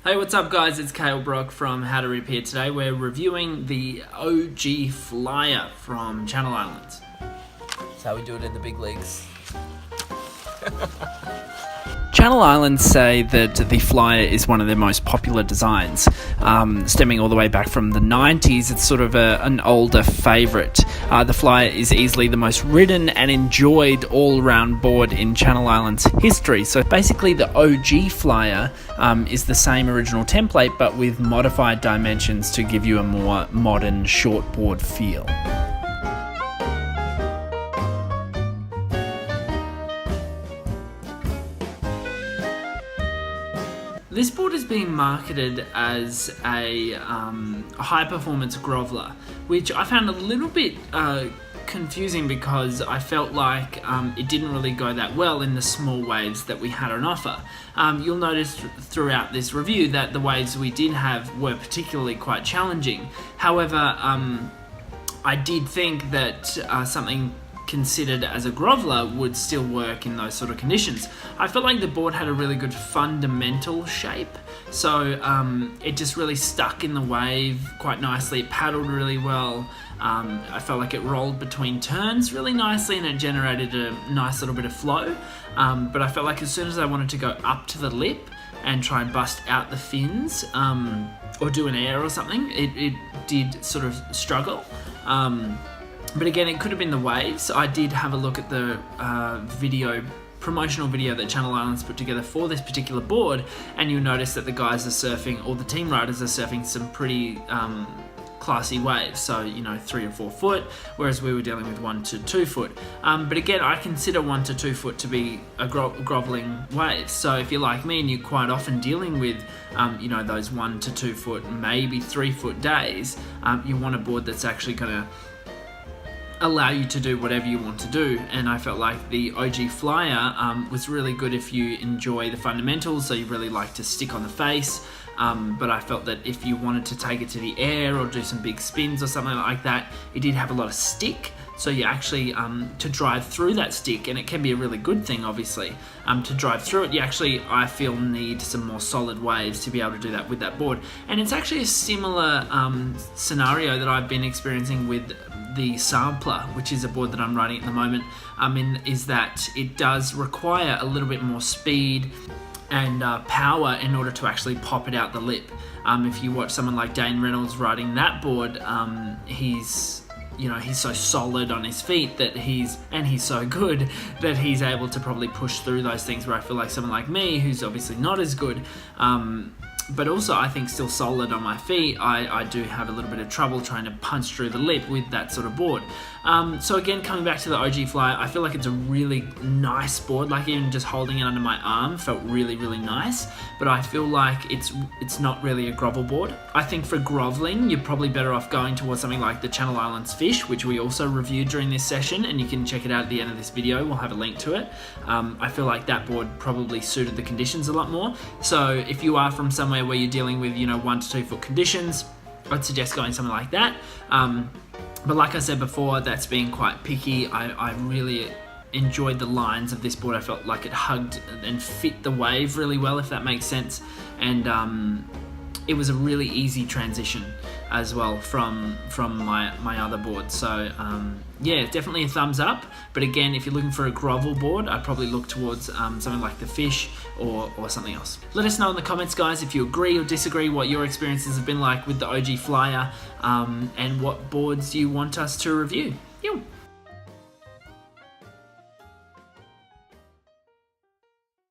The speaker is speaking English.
Hey, what's up guys? It's Cale Brock from How to Rip here. Today we're reviewing the OG Flyer from Channel Islands. That's how we do it in the big leagues. Channel Islands say that the Flyer is one of their most popular designs, stemming all the way back from the 90s. It's sort of an older favourite. The Flyer is easily the most ridden and enjoyed all-round board in Channel Islands history. So basically the OG Flyer is the same original template but with modified dimensions to give you a more modern shortboard feel. This board is being marketed as a high-performance groveler, which I found a little bit confusing because I felt like it didn't really go that well in the small waves that we had on offer. You'll notice throughout this review that the waves we did have were particularly quite challenging. However, I did think that something considered as a groveler would still work in those sort of conditions. I felt like the board had a really good fundamental shape, so it just really stuck in the wave quite nicely. It paddled really well. I felt like it rolled between turns really nicely and it generated a nice little bit of flow, but I felt like as soon as I wanted to go up to the lip and try and bust out the fins or do an air or something, it did sort of struggle. But again, it could have been the waves. I did have a look at the promotional video that Channel Islands put together for this particular board, and you'll notice that the guys are surfing, or the team riders are surfing some pretty classy waves, so 3 or 4 foot, whereas we were dealing with 1 to 2 foot. But again, I consider 1 to 2 foot to be a groveling wave. So if you're like me and you're quite often dealing with those 1 to 2 foot, maybe 3 foot days, you want a board that's actually going to allow you to do whatever you want to do. And I felt like the OG Flyer was really good if you enjoy the fundamentals, so you really like to stick on the face, but I felt that if you wanted to take it to the air or do some big spins or something like that, it did have a lot of stick, so you actually to drive through that stick, and it can be a really good thing obviously, to drive through it, you actually, I feel, need some more solid waves to be able to do that with that board. And it's actually a similar scenario that I've been experiencing with the Sampler, which is a board that I'm riding at the moment, is that it does require a little bit more speed and power in order to actually pop it out the lip. If you watch someone like Dane Reynolds riding that board, he's so solid on his feet that he's so good that he's able to probably push through those things, where I feel like someone like me, who's obviously not as good, but also I think still solid on my feet, I do have a little bit of trouble trying to punch through the lip with that sort of board. So again, coming back to the OG Flyer, I feel like it's a really nice board. Like even just holding it under my arm felt really, really nice, but I feel like it's not really a grovel board. I think for groveling, you're probably better off going towards something like the Channel Islands Fish, which we also reviewed during this session, and you can check it out at the end of this video. We'll have a link to it. I feel like that board probably suited the conditions a lot more. So if you are from somewhere where you're dealing with 1 to 2 foot conditions, I'd suggest going something like that. But like I said before, that's being quite picky. I really enjoyed the lines of this board. I felt like it hugged and fit the wave really well, if that makes sense. And it was a really easy transition as well from my other board. So yeah, definitely a thumbs up. But again, if you're looking for a grovel board, I'd probably look towards something like the Fish or something else. Let us know in the comments, guys, if you agree or disagree, what your experiences have been like with the OG Flyer, and what boards you want us to review.